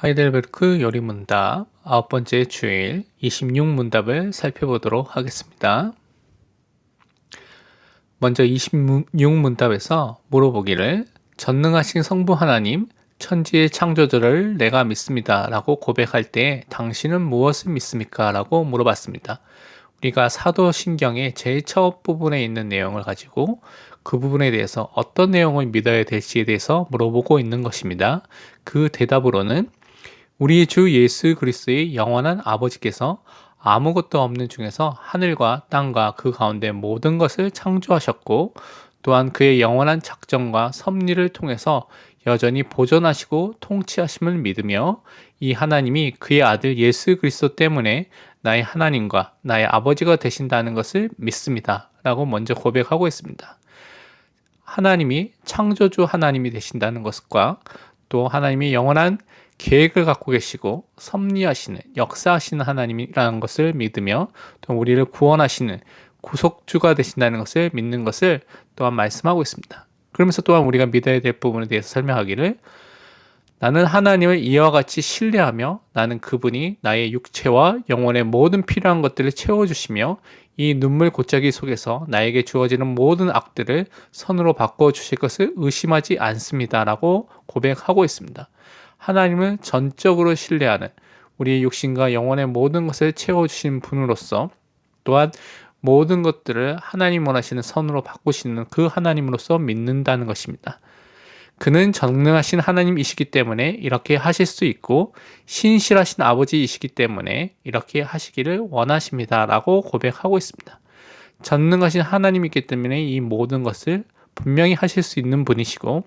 하이델베르크 요리문답 9번째 주일 26문답을 살펴보도록 하겠습니다. 먼저 26문답에서 물어보기를 전능하신 성부 하나님, 천지의 창조주를 내가 믿습니다 라고 고백할 때 당신은 무엇을 믿습니까? 라고 물어봤습니다. 우리가 사도신경의 제일 첫 부분에 있는 내용을 가지고 그 부분에 대해서 어떤 내용을 믿어야 될지에 대해서 물어보고 있는 것입니다. 그 대답으로는 우리 주 예수 그리스도의 영원한 아버지께서 아무것도 없는 중에서 하늘과 땅과 그 가운데 모든 것을 창조하셨고 또한 그의 영원한 작정과 섭리를 통해서 여전히 보존하시고 통치하심을 믿으며 이 하나님이 그의 아들 예수 그리스도 때문에 나의 하나님과 나의 아버지가 되신다는 것을 믿습니다. 라고 먼저 고백하고 있습니다. 하나님이 창조주 하나님이 되신다는 것과 또 하나님이 영원한 계획을 갖고 계시고 섭리하시는 역사하시는 하나님이라는 것을 믿으며 또 우리를 구원하시는 구속주가 되신다는 것을 믿는 것을 또한 말씀하고 있습니다. 그러면서 또한 우리가 믿어야 될 부분에 대해서 설명하기를 나는 하나님을 이와 같이 신뢰하며 나는 그분이 나의 육체와 영혼의 모든 필요한 것들을 채워주시며 이 눈물 골짜기 속에서 나에게 주어지는 모든 악들을 선으로 바꿔주실 것을 의심하지 않습니다. 라고 고백하고 있습니다. 하나님을 전적으로 신뢰하는 우리의 육신과 영혼의 모든 것을 채워주신 분으로서 또한 모든 것들을 하나님 원하시는 선으로 바꾸시는 그 하나님으로서 믿는다는 것입니다. 그는 전능하신 하나님이시기 때문에 이렇게 하실 수 있고 신실하신 아버지이시기 때문에 이렇게 하시기를 원하십니다. 라고 고백하고 있습니다. 전능하신 하나님이기 때문에 이 모든 것을 분명히 하실 수 있는 분이시고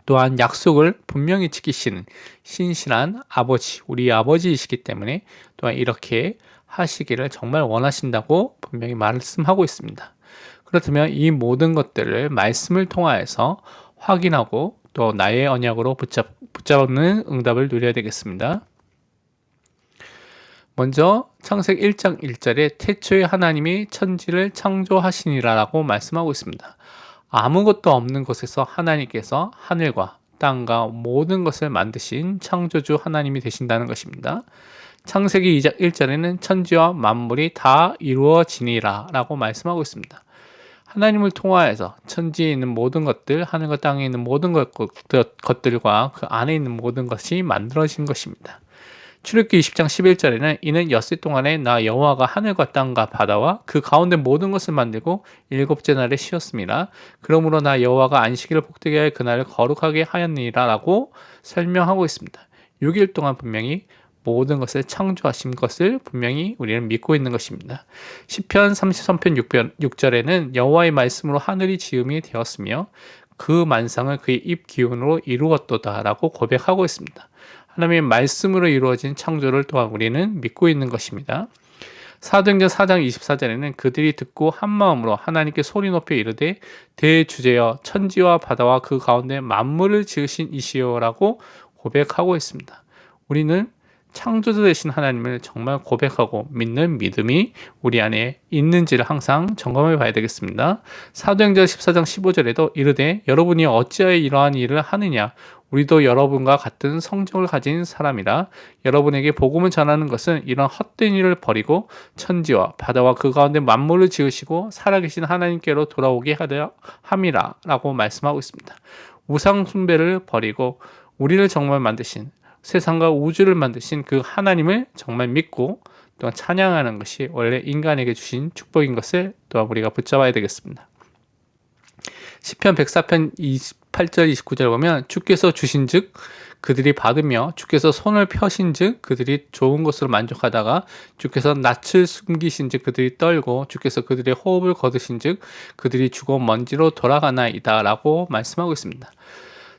또한 약속을 분명히 지키시는 신실한 아버지, 우리 아버지이시기 때문에 또한 이렇게 하시기를 정말 원하신다고 분명히 말씀하고 있습니다. 그렇다면 이 모든 것들을 말씀을 통하여서 확인하고 또 나의 언약으로 붙잡는 응답을 누려야 되겠습니다. 먼저 창세기 1장 1절에 태초에 하나님이 천지를 창조하시니라 라고 말씀하고 있습니다. 아무것도 없는 곳에서 하나님께서 하늘과 땅과 모든 것을 만드신 창조주 하나님이 되신다는 것입니다. 창세기 2장 1절에는 천지와 만물이 다 이루어지니라 라고 말씀하고 있습니다. 하나님을 통하여서 천지에 있는 모든 것들, 하늘과 땅에 있는 모든 것들과 그 안에 있는 모든 것이 만들어진 것입니다. 출애굽기 20장 11절에는 이는 엿새 동안에 나 여호와가 하늘과 땅과 바다와 그 가운데 모든 것을 만들고 일곱째 날에 쉬었습니다. 그러므로 나 여호와가 안식일을 복되게 하여 그날을 거룩하게 하였느니라 라고 설명하고 있습니다. 6일 동안 분명히 모든 것을 창조하신 것을 분명히 우리는 믿고 있는 것입니다. 시편 33편 6절에는 여호와의 말씀으로 하늘이 지음이 되었으며 그 만상을 그의 입 기운으로 이루었도다 라고 고백하고 있습니다. 하나님의 말씀으로 이루어진 창조를 또한 우리는 믿고 있는 것입니다. 사도행전 4장 24절에는 그들이 듣고 한마음으로 하나님께 소리 높여 이르되 대주제여 천지와 바다와 그 가운데 만물을 지으신 이시여라고 고백하고 있습니다. 우리는 창조주 되신 하나님을 정말 고백하고 믿는 믿음이 우리 안에 있는지를 항상 점검해 봐야 되겠습니다. 사도행전 14장 15절에도 이르되 여러분이 어찌하여 이러한 일을 하느냐 우리도 여러분과 같은 성정을 가진 사람이라 여러분에게 복음을 전하는 것은 이런 헛된 일을 버리고 천지와 바다와 그 가운데 만물을 지으시고 살아계신 하나님께로 돌아오게 하려 함이라 라고 말씀하고 있습니다. 우상 숭배를 버리고 우리를 정말 만드신 세상과 우주를 만드신 그 하나님을 정말 믿고 또한 찬양하는 것이 원래 인간에게 주신 축복인 것을 또한 우리가 붙잡아야 되겠습니다. 시편 104편 28절 29절 보면 주께서 주신즉 그들이 받으며 주께서 손을 펴신즉 그들이 좋은 것으로 만족하다가 주께서 낯을 숨기신즉 그들이 떨고 주께서 그들의 호흡을 거두신즉 그들이 죽어 먼지로 돌아가나이다 라고 말씀하고 있습니다.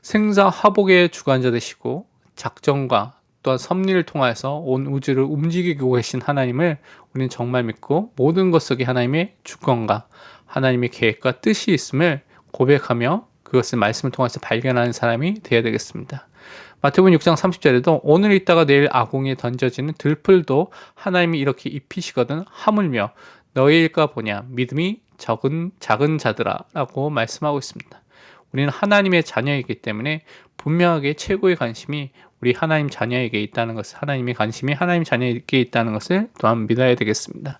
생사 화복의 주관자 되시고 작정과 또한 섭리를 통해서 온 우주를 움직이고 계신 하나님을 우리는 정말 믿고 모든 것 속에 하나님의 주권과 하나님의 계획과 뜻이 있음을 고백하며 그것을 말씀을 통해서 발견하는 사람이 되어야 되겠습니다. 마태복음 6장 30절에도 오늘 있다가 내일 아궁이에 던져지는 들풀도 하나님이 이렇게 입히시거든 하물며 너희 일까 보냐 믿음이 작은 자들아 라고 말씀하고 있습니다. 우리는 하나님의 자녀이기 때문에 분명하게 최고의 관심이 우리 하나님 자녀에게 있다는 것을, 하나님의 관심이 하나님 자녀에게 있다는 것을 또한 믿어야 되겠습니다.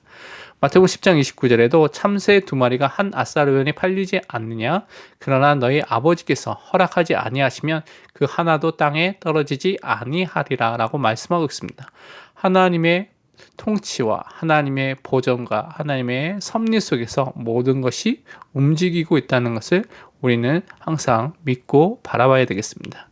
마태복음 10장 29절에도 참새 두 마리가 한 아사르원에 팔리지 않느냐, 그러나 너희 아버지께서 허락하지 아니하시면 그 하나도 땅에 떨어지지 아니하리라 라고 말씀하고 있습니다. 하나님의 통치와 하나님의 보전과 하나님의 섭리 속에서 모든 것이 움직이고 있다는 것을 우리는 항상 믿고 바라봐야 되겠습니다.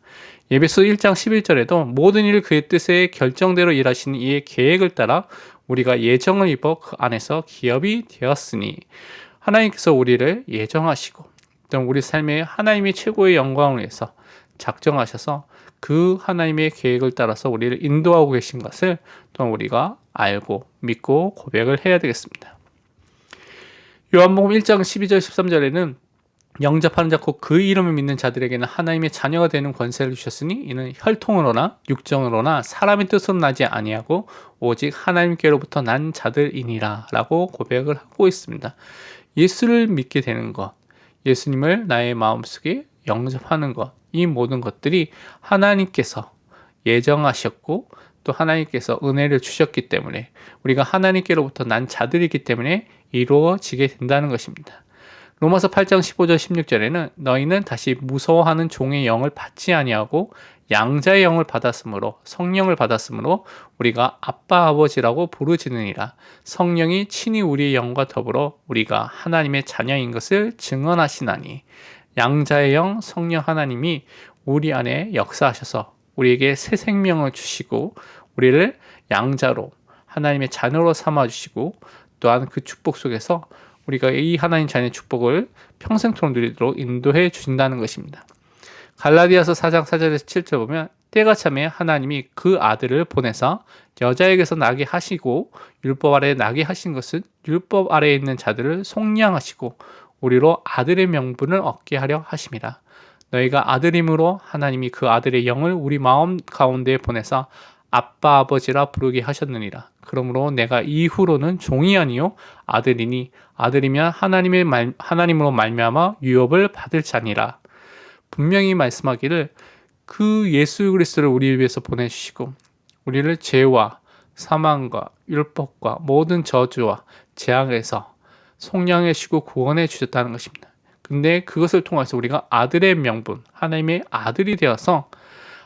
에베소 1장 11절에도 모든 일 그의 뜻에 결정대로 일하시는 이의 계획을 따라 우리가 예정을 입어 그 안에서 기업이 되었으니, 하나님께서 우리를 예정하시고 또 우리 삶에 하나님의 최고의 영광을 위해서 작정하셔서 그 하나님의 계획을 따라서 우리를 인도하고 계신 것을 또 우리가 알고 믿고 고백을 해야 되겠습니다. 요한복음 1장 12절 13절에는 영접하는 자 곧 그 이름을 믿는 자들에게는 하나님의 자녀가 되는 권세를 주셨으니 이는 혈통으로나 육정으로나 사람의 뜻으로 나지 아니하고 오직 하나님께로부터 난 자들이니라 라고 고백을 하고 있습니다. 예수를 믿게 되는 것, 예수님을 나의 마음속에 영접하는 것, 이 모든 것들이 하나님께서 예정하셨고 또 하나님께서 은혜를 주셨기 때문에 우리가 하나님께로부터 난 자들이기 때문에 이루어지게 된다는 것입니다. 로마서 8장 15절 16절에는 너희는 다시 무서워하는 종의 영을 받지 아니하고 양자의 영을 받았으므로, 성령을 받았으므로 우리가 아빠 아버지라고 부르짖느니라. 성령이 친히 우리의 영과 더불어 우리가 하나님의 자녀인 것을 증언하시나니, 양자의 영 성령 하나님이 우리 안에 역사하셔서 우리에게 새 생명을 주시고 우리를 양자로 하나님의 자녀로 삼아주시고 또한 그 축복 속에서 우리가 이 하나님 자녀의 축복을 평생토록 누리도록 인도해 주신다는 것입니다. 갈라디아서 4장 4절에서 7절 보면 때가 참에 하나님이 그 아들을 보내사 여자에게서 나게 하시고 율법 아래에 나게 하신 것은 율법 아래에 있는 자들을 속량하시고 우리로 아들의 명분을 얻게 하려 하심이라. 너희가 아들임으로 하나님이 그 아들의 영을 우리 마음 가운데 보내사 아빠 아버지라 부르게 하셨느니라. 그러므로 내가 이후로는 종이 아니요 아들이니 아들이면 하나님으로 말미암아 유업을 받을 자니라. 분명히 말씀하기를 그 예수 그리스도를 우리 위해서 보내주시고 우리를 죄와 사망과 율법과 모든 저주와 재앙에서 속량해 주시고 구원해 주셨다는 것입니다. 근데 그것을 통해서 우리가 아들의 명분, 하나님의 아들이 되어서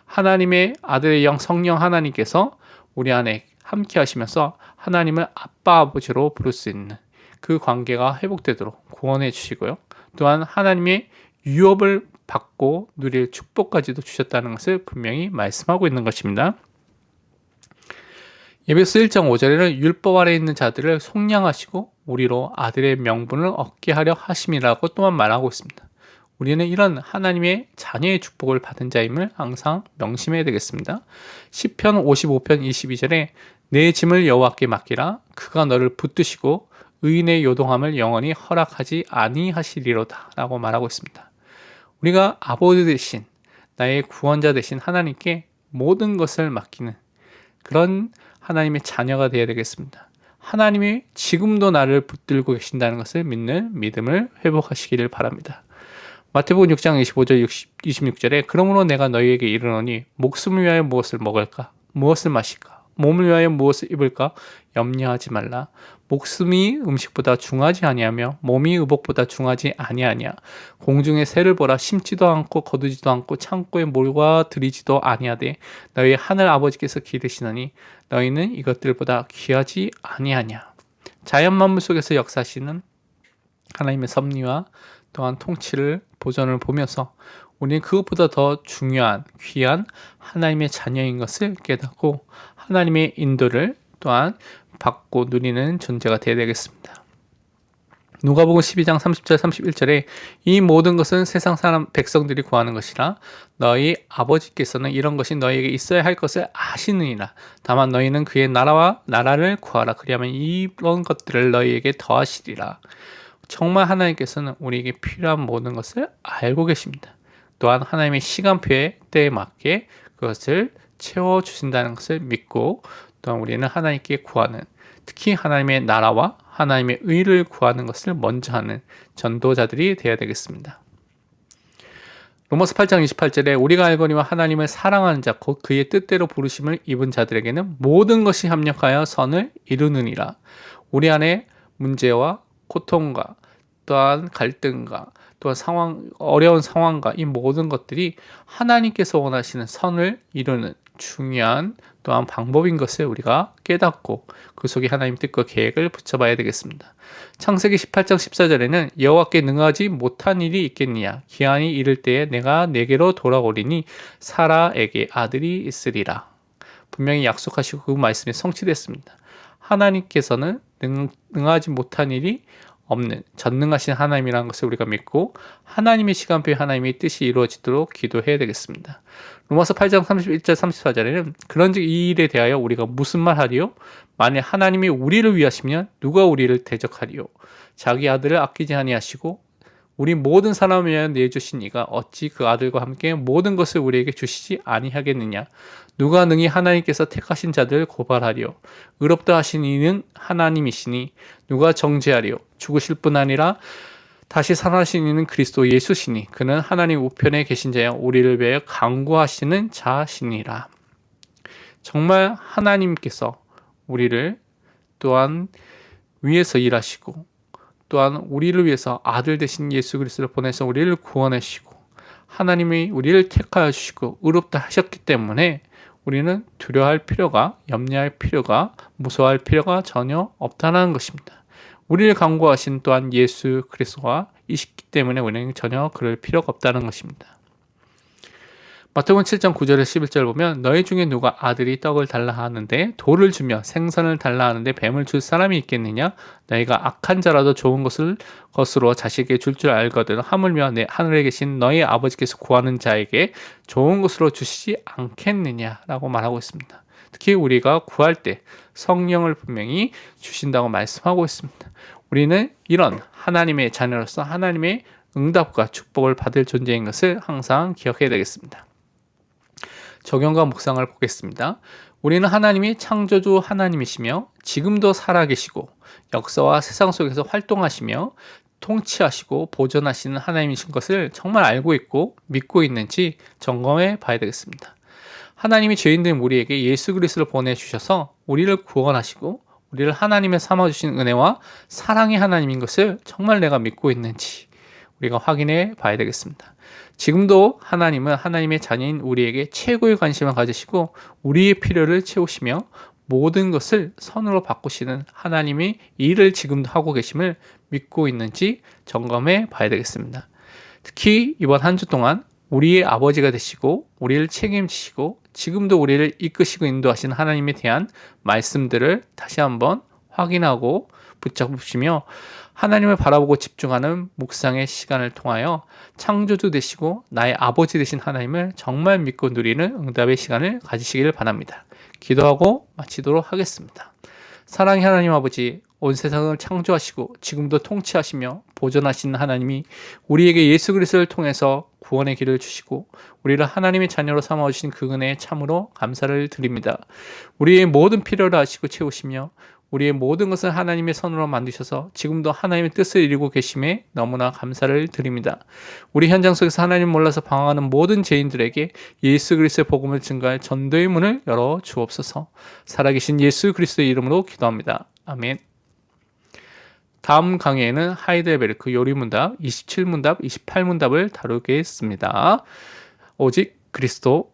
하나님의 아들의 영 성령 하나님께서 우리 안에 함께 하시면서 하나님을 아빠 아버지로 부를 수 있는 그 관계가 회복되도록 구원해 주시고요. 또한 하나님의 유업을 받고 누릴 축복까지도 주셨다는 것을 분명히 말씀하고 있는 것입니다. 에베소 1장 5절에는 율법 아래 있는 자들을 속량하시고 우리로 아들의 명분을 얻게 하려 하심이라고 또한 말하고 있습니다. 우리는 이런 하나님의 자녀의 축복을 받은 자임을 항상 명심해야 되겠습니다. 시편 55편 22절에 내 짐을 여호와께 맡기라. 그가 너를 붙드시고 의인의 요동함을 영원히 허락하지 아니하시리로다 라고 말하고 있습니다. 우리가 아버지 되신 나의 구원자 되신 하나님께 모든 것을 맡기는 그런 하나님의 자녀가 되어야 되겠습니다. 하나님이 지금도 나를 붙들고 계신다는 것을 믿는 믿음을 회복하시기를 바랍니다. 마태복음 6장 25절 26절에 그러므로 내가 너희에게 이르노니 목숨을 위하여 무엇을 먹을까? 무엇을 마실까? 몸을 위하여 무엇을 입을까? 염려하지 말라. 목숨이 음식보다 중하지 아니하며 몸이 의복보다 중하지 아니하냐. 공중의 새를 보라. 심지도 않고 거두지도 않고 창고에 몰과 들이지도 아니하되 너희 하늘 아버지께서 기르시나니 너희는 이것들보다 귀하지 아니하냐. 자연 만물 속에서 역사하시는 하나님의 섭리와 또한 통치를 보전을 보면서 우리는 그것보다 더 중요한 귀한 하나님의 자녀인 것을 깨닫고 하나님의 인도를 또한 받고 누리는 존재가 되어야 되겠습니다. 누가복음 12장 30절 31절에 이 모든 것은 세상 사람 백성들이 구하는 것이라 너희 아버지께서는 이런 것이 너희에게 있어야 할 것을 아시느니라. 다만 너희는 그의 나라와 나라를 구하라. 그리하면 이런 것들을 너희에게 더하시리라. 정말 하나님께서는 우리에게 필요한 모든 것을 알고 계십니다. 또한 하나님의 시간표에 때에 맞게 그것을 채워주신다는 것을 믿고 또한 우리는 하나님께 구하는 특히 하나님의 나라와 하나님의 의를 구하는 것을 먼저 하는 전도자들이 되어야 되겠습니다. 로마서 8장 28절에 우리가 알거니와 하나님을 사랑하는 자 곧 그의 뜻대로 부르심을 입은 자들에게는 모든 것이 합력하여 선을 이루느니라. 우리 안에 문제와 고통과 또한 갈등과 또한 어려운 상황과 이 모든 것들이 하나님께서 원하시는 선을 이루는 중요한 또한 방법인 것을 우리가 깨닫고 그 속에 하나님 뜻과 계획을 붙여봐야 되겠습니다. 창세기 18장 14절에는 여호와께 능하지 못한 일이 있겠느냐 기한이 이를 때에 내가 내게로 돌아오리니 사라에게 아들이 있으리라. 분명히 약속하시고 그 말씀이 성취됐습니다. 하나님께서는 능하지 못한 일이 없는 전능하신 하나님이라는 것을 우리가 믿고 하나님의 시간표에 하나님의 뜻이 이루어지도록 기도해야 되겠습니다. 로마서 8장 31절 34절에는 그런즉 이 일에 대하여 우리가 무슨 말 하리요? 만일 하나님이 우리를 위하시면 누가 우리를 대적하리요? 자기 아들을 아끼지 아니하시고 우리 모든 사람을 위하여 내주신 이가 어찌 그 아들과 함께 모든 것을 우리에게 주시지 아니하겠느냐? 누가 능히 하나님께서 택하신 자들을 고발하리요? 의롭다 하신 이는 하나님이시니 누가 정죄하리요? 죽으실 뿐 아니라 다시 살아나신 이는 그리스도 예수시니 그는 하나님 우편에 계신 자여 우리를 위하여 간구하시는 자시니라. 정말 하나님께서 우리를 또한 위해서 일하시고 또한 우리를 위해서 아들 되신 예수 그리스도를 보내서 우리를 구원하시고 하나님이 우리를 택하여 주시고 의롭다 하셨기 때문에 우리는 두려워할 필요가, 염려할 필요가, 무서워할 필요가 전혀 없다는 것입니다. 우리를 간구하신 또한 예수 그리스도가 이시기 때문에 우리는 전혀 그럴 필요가 없다는 것입니다. 마태복음 7장 9절에 11절 보면 너희 중에 누가 아들이 떡을 달라 하는데 돌을 주며 생선을 달라 하는데 뱀을 줄 사람이 있겠느냐? 너희가 악한 자라도 좋은 것으로 자식에게 줄 줄 알거든 하물며 내 하늘에 계신 너희 아버지께서 구하는 자에게 좋은 것으로 주시지 않겠느냐라고 말하고 있습니다. 특히 우리가 구할 때 성령을 분명히 주신다고 말씀하고 있습니다. 우리는 이런 하나님의 자녀로서 하나님의 응답과 축복을 받을 존재인 것을 항상 기억해야 되겠습니다. 적용과 묵상을 보겠습니다. 우리는 하나님이 창조주 하나님이시며 지금도 살아계시고 역사와 세상 속에서 활동하시며 통치하시고 보존하시는 하나님이신 것을 정말 알고 있고 믿고 있는지 점검해 봐야 되겠습니다. 하나님이 죄인된 우리에게 예수 그리스도를 보내주셔서 우리를 구원하시고 우리를 하나님의 삼아주신 은혜와 사랑의 하나님인 것을 정말 내가 믿고 있는지 우리가 확인해 봐야 되겠습니다. 지금도 하나님은 하나님의 자녀인 우리에게 최고의 관심을 가지시고 우리의 필요를 채우시며 모든 것을 선으로 바꾸시는 하나님이 일을 지금도 하고 계심을 믿고 있는지 점검해 봐야 되겠습니다. 특히 이번 한 주 동안 우리의 아버지가 되시고 우리를 책임지시고 지금도 우리를 이끄시고 인도하시는 하나님에 대한 말씀들을 다시 한번 확인하고 붙잡으시며 하나님을 바라보고 집중하는 묵상의 시간을 통하여 창조주 되시고 나의 아버지 되신 하나님을 정말 믿고 누리는 응답의 시간을 가지시기를 바랍니다. 기도하고 마치도록 하겠습니다. 사랑의 하나님 아버지, 온 세상을 창조하시고 지금도 통치하시며 보존하시는 하나님이 우리에게 예수 그리스도를 통해서 구원의 길을 주시고 우리를 하나님의 자녀로 삼아주신 그 은혜에 참으로 감사를 드립니다. 우리의 모든 필요를 아시고 채우시며 우리의 모든 것을 하나님의 선으로 만드셔서 지금도 하나님의 뜻을 이루고 계심에 너무나 감사를 드립니다. 우리 현장 속에서 하나님 몰라서 방황하는 모든 죄인들에게 예수 그리스도의 복음을 증거할 전도의 문을 열어 주옵소서. 살아계신 예수 그리스도의 이름으로 기도합니다. 아멘. 다음 강의에는 하이델베르크 요리문답 27문답, 28문답을 다루겠습니다. 오직 그리스도